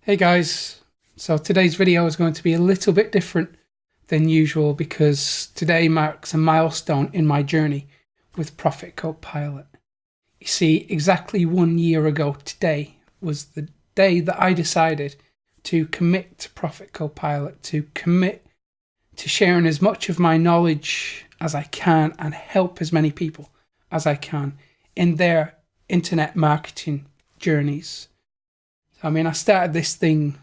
Hey guys, so today's video is going to be a little bit different than usual because today marks a milestone in my journey with Profit Copilot. You see, exactly 1 year ago today was the day that I decided to commit to Profit Copilot, to commit to sharing as much of my knowledge as I can and help as many people as I can in their internet marketing journeys. I started this thing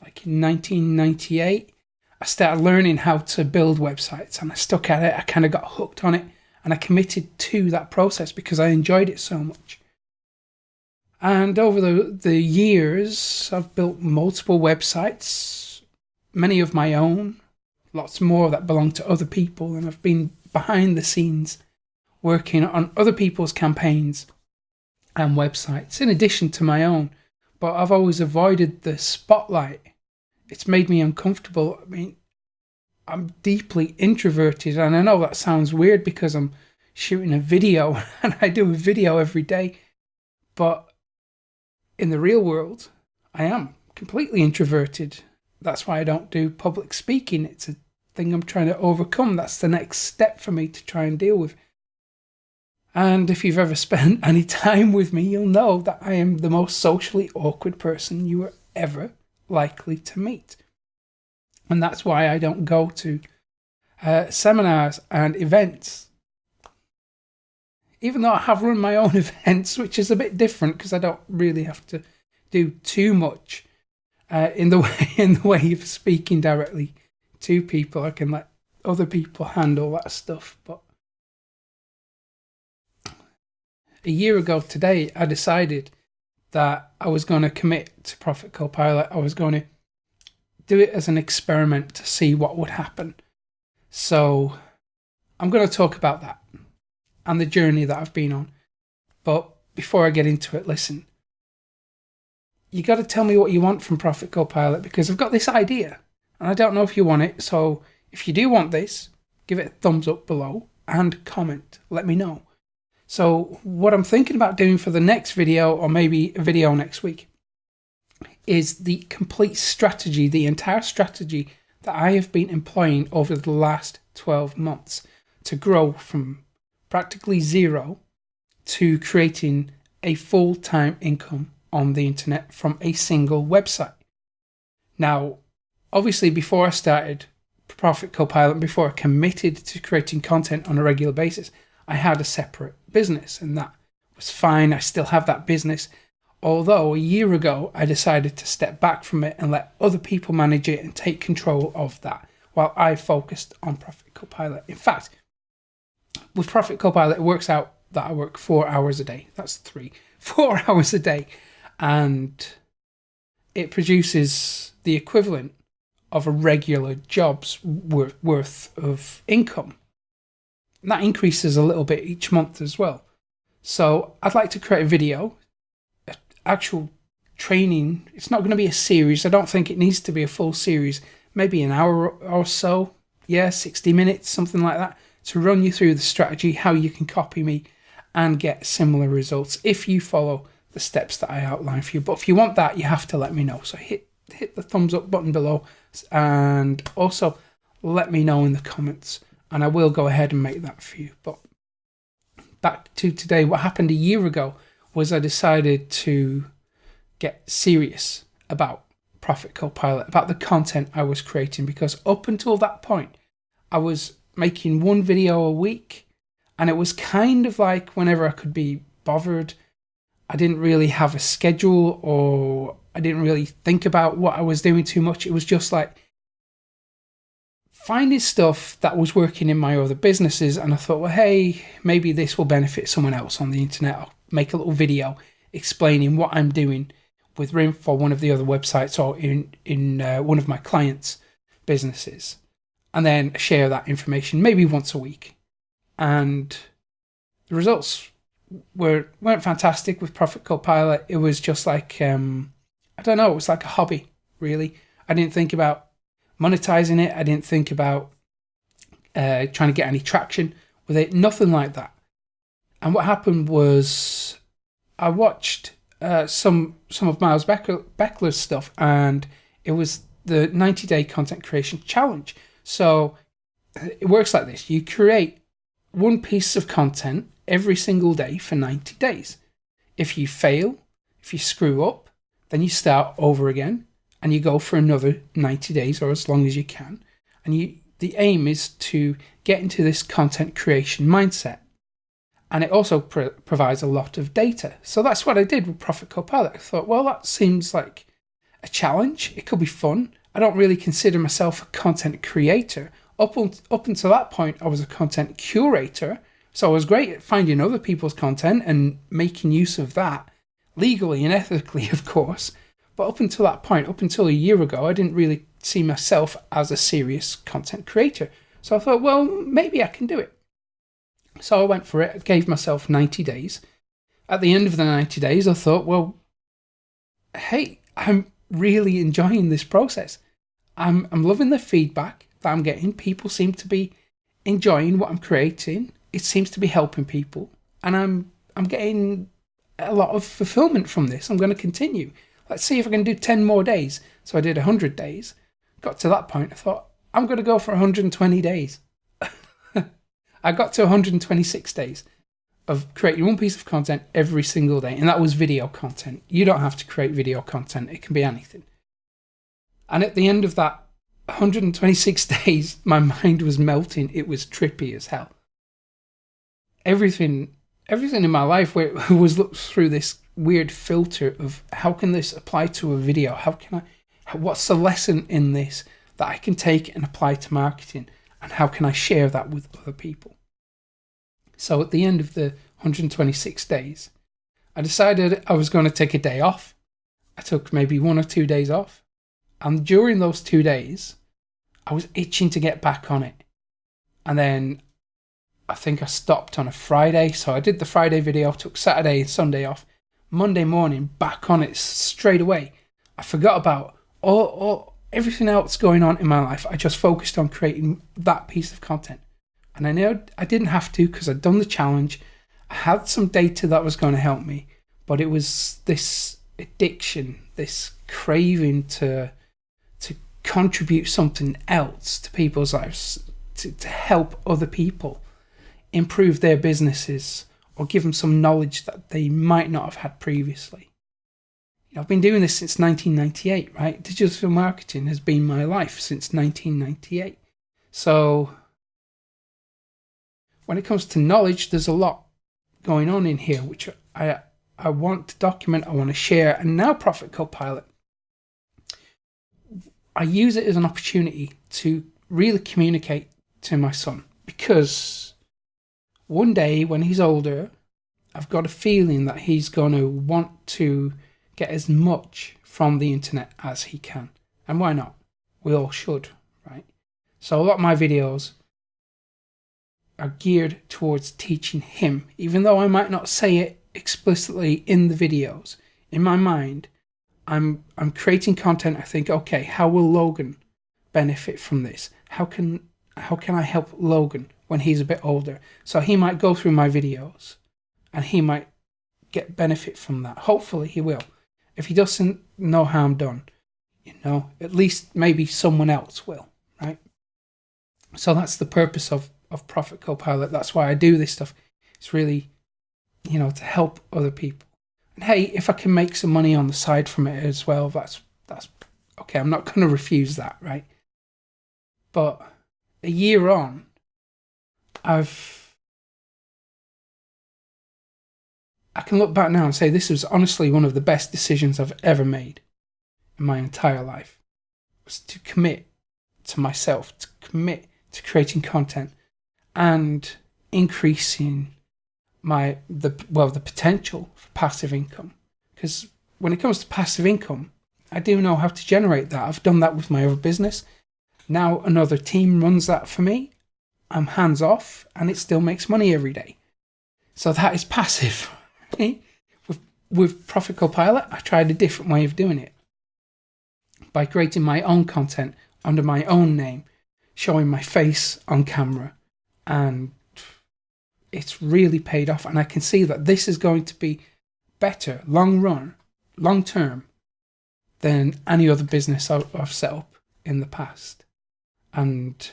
like in 1998. I started learning how to build websites and I stuck at it. I kind of got hooked on it and I committed to that process because I enjoyed it so much. And over the years, I've built multiple websites, many of my own, lots more that belong to other people. And I've been behind the scenes working on other people's campaigns and websites in addition to my own. But I've always avoided the spotlight. It's made me uncomfortable. I'm deeply introverted, and I know that sounds weird because I'm shooting a video and I do a video every day. But in the real world, I am completely introverted. That's why I don't do public speaking. It's a thing I'm trying to overcome. That's the next step for me to try and deal with. And if you've ever spent any time with me, you'll know that I am the most socially awkward person you are ever likely to meet. And that's why I don't go to seminars and events. Even though I have run my own events, which is a bit different because I don't really have to do too much in the way of speaking directly to people. I can let other people handle that stuff. But a year ago today, I decided that I was going to commit to Profit Copilot. I was going to do it as an experiment to see what would happen. So I'm going to talk about that and the journey that I've been on. But before I get into it, listen, you got to tell me what you want from Profit Copilot because I've got this idea and I don't know if you want it. So if you do want this, give it a thumbs up below and comment. Let me know. So what I'm thinking about doing for the next video, or maybe a video next week, is the complete strategy, the entire strategy that I have been employing over the last 12 months to grow from practically zero to creating a full-time income on the internet from a single website. Now, obviously, before I started Profit Copilot, before I committed to creating content on a regular basis, I had a separate business and that was fine. I still have that business. Although a year ago, I decided to step back from it and let other people manage it and take control of that while I focused on Profit Copilot. In fact, with Profit Copilot, it works out that I work 4 hours a day. That's 4 hours a day. And it produces the equivalent of a regular job's worth of income. And that increases a little bit each month as well. So I'd like to create a video, actual training. It's not going to be a series. I don't think it needs to be a full series. Maybe an hour or so. 60 minutes, something like that, to run you through the strategy, how you can copy me and get similar results if you follow the steps that I outline for you. But if you want that, you have to let me know. So hit the thumbs up button below and also let me know in the comments. And I will go ahead and make that for you. But back to today, what happened a year ago was I decided to get serious about Profit Copilot, about the content I was creating, because up until that point, I was making one video a week, and it was kind of like whenever I could be bothered. I didn't really have a schedule, or I didn't really think about what I was doing too much. It was just like finding stuff that was working in my other businesses, and I thought, well, hey, maybe this will benefit someone else on the internet. I'll make a little video explaining what I'm doing with RIM for one of the other websites or in one of my clients' businesses, and then share that information maybe once a week. And the results weren't fantastic with Profit Copilot. It was just like, I don't know, it was like a hobby, really. I didn't think about monetizing it. I didn't think about trying to get any traction with it, nothing like that. And what happened was I watched some of Miles Beckler's stuff, and it was the 90-day content creation challenge. So it works like this: you create one piece of content every single day for 90 days. If you fail, if you screw up, then you start over again and you go for another 90 days or as long as you can. And the aim is to get into this content creation mindset. And it also provides a lot of data. So that's what I did with Profit Copilot. I thought, well, that seems like a challenge. It could be fun. I don't really consider myself a content creator. Up until that point, I was a content curator. So I was great at finding other people's content and making use of that, legally and ethically, of course. But up until that point, up until a year ago, I didn't really see myself as a serious content creator. So I thought, well, maybe I can do it. So I went for it. I gave myself 90 days. At the end of the 90 days, I thought, well, hey, I'm really enjoying this process. I'm loving the feedback that I'm getting. People seem to be enjoying what I'm creating. It seems to be helping people. And I'm getting a lot of fulfillment from this. I'm going to continue. Let's see if I can do 10 more days. So I did 100 days. Got to that point. I thought, I'm going to go for 120 days. I got to 126 days of creating one piece of content every single day. And that was video content. You don't have to create video content. It can be anything. And at the end of that 126 days, my mind was melting. It was trippy as hell. Everything in my life was looked through this weird filter of how can this apply to a video? What's the lesson in this that I can take and apply to marketing? And how can I share that with other people? So at the end of the 126 days, I decided I was going to take a day off. I took maybe 1 or 2 days off. And during those 2 days, I was itching to get back on it. And then I think I stopped on a Friday. So I did the Friday video, took Saturday and Sunday off. Monday morning, back on it straight away. I forgot about everything else going on in my life. I just focused on creating that piece of content. And I know I didn't have to because I'd done the challenge. I had some data that was going to help me. But it was this addiction, this craving to contribute something else to people's lives, to help other people improve their businesses or give them some knowledge that they might not have had previously. I've been doing this since 1998, right? Digital marketing has been my life since 1998. So when it comes to knowledge, there's a lot going on in here, which I want to document, I want to share. And now Profit Copilot, I use it as an opportunity to really communicate to my son, because one day when he's older, I've got a feeling that he's going to want to get as much from the internet as he can. And why not? We all should, right? So a lot of my videos are geared towards teaching him, even though I might not say it explicitly in the videos. In my mind, I'm creating content. I think, okay, how will Logan benefit from this? How can I help Logan when he's a bit older? So he might go through my videos and he might get benefit from that. Hopefully he will. If he doesn't, no harm done. At least maybe someone else will, right? So that's the purpose of Profit Copilot. That's why I do this stuff. It's really, to help other people. And hey, if I can make some money on the side from it as well, that's okay. I'm not going to refuse that, right? But a year on, I can look back now and say this was honestly one of the best decisions I've ever made in my entire life. Was to commit to myself, to commit to creating content and increasing the potential for passive income. Because when it comes to passive income, I do know how to generate that. I've done that with my other business. Now another team runs that for me. I'm hands off and it still makes money every day. So that is passive. With Profit Copilot, I tried a different way of doing it. By creating my own content under my own name, showing my face on camera, and it's really paid off. And I can see that this is going to be better long term than any other business I've set up in the past. And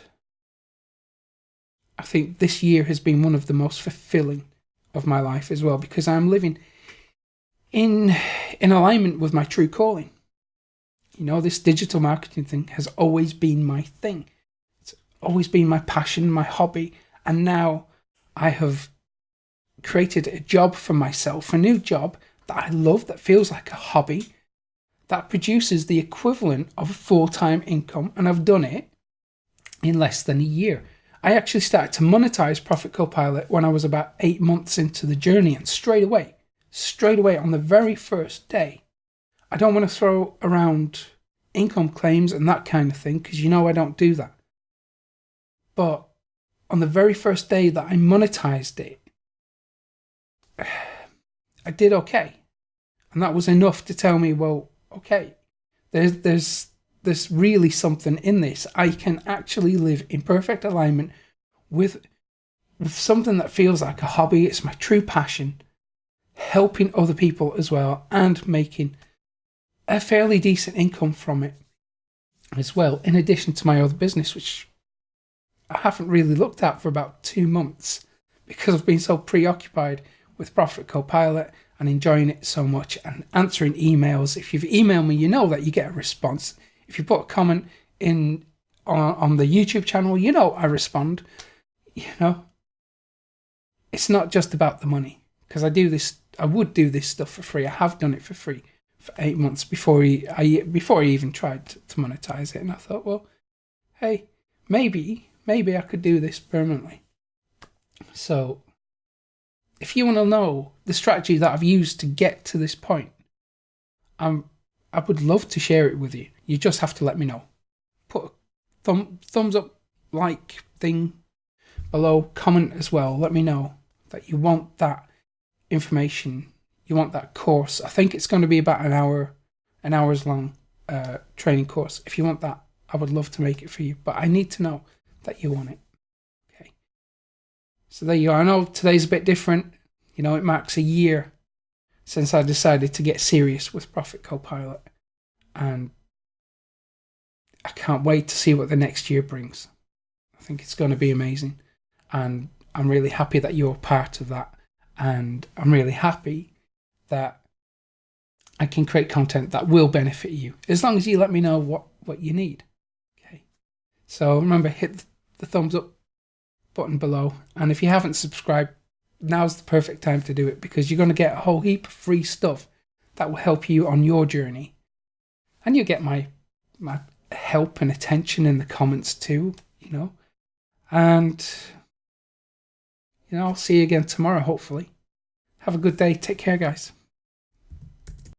I think this year has been one of the most fulfilling of my life as well, because I'm living in alignment with my true calling. This digital marketing thing has always been my thing. It's always been my passion, my hobby. And now I have created a job for myself, a new job that I love, that feels like a hobby, that produces the equivalent of a full-time income. And I've done it in less than a year. I actually started to monetize Profit Copilot when I was about 8 months into the journey, and straight away on the very first day, I don't want to throw around income claims and that kind of thing, because I don't do that. But on the very first day that I monetized it, I did okay. And that was enough to tell me, well, okay, there's really something in this. I can actually live in perfect alignment with something that feels like a hobby. It's my true passion, helping other people as well, and making a fairly decent income from it as well, in addition to my other business, which I haven't really looked at for about 2 months because I've been so preoccupied with Profit Copilot and enjoying it so much and answering emails. If you've emailed me, you know that you get a response. If you put a comment in on the YouTube channel, I respond. It's not just about the money, because I would do this stuff for free. I have done it for free for 8 months before I even tried to monetize it. And I thought, well, hey, maybe I could do this permanently. So if you want to know the strategy that I've used to get to this point, I would love to share it with you. You just have to let me know. Put a thumbs up, like thing below, comment as well. Let me know that you want that information. You want that course. I think it's going to be about an hour's long training course. If you want that, I would love to make it for you, but I need to know that you want it. Okay. So there you are. I know today's a bit different. It marks a year since I decided to get serious with Profit Copilot, and I can't wait to see what the next year brings. I think it's going to be amazing, and I'm really happy that you're part of that, and I'm really happy that I can create content that will benefit you, as long as you let me know what you need. Okay. So remember, hit the thumbs up button below, and if you haven't subscribed, now's the perfect time to do it, because you're going to get a whole heap of free stuff that will help you on your journey, and you get my help and attention in the comments too, and I'll see you again tomorrow, hopefully. Have a good day. Take care, guys.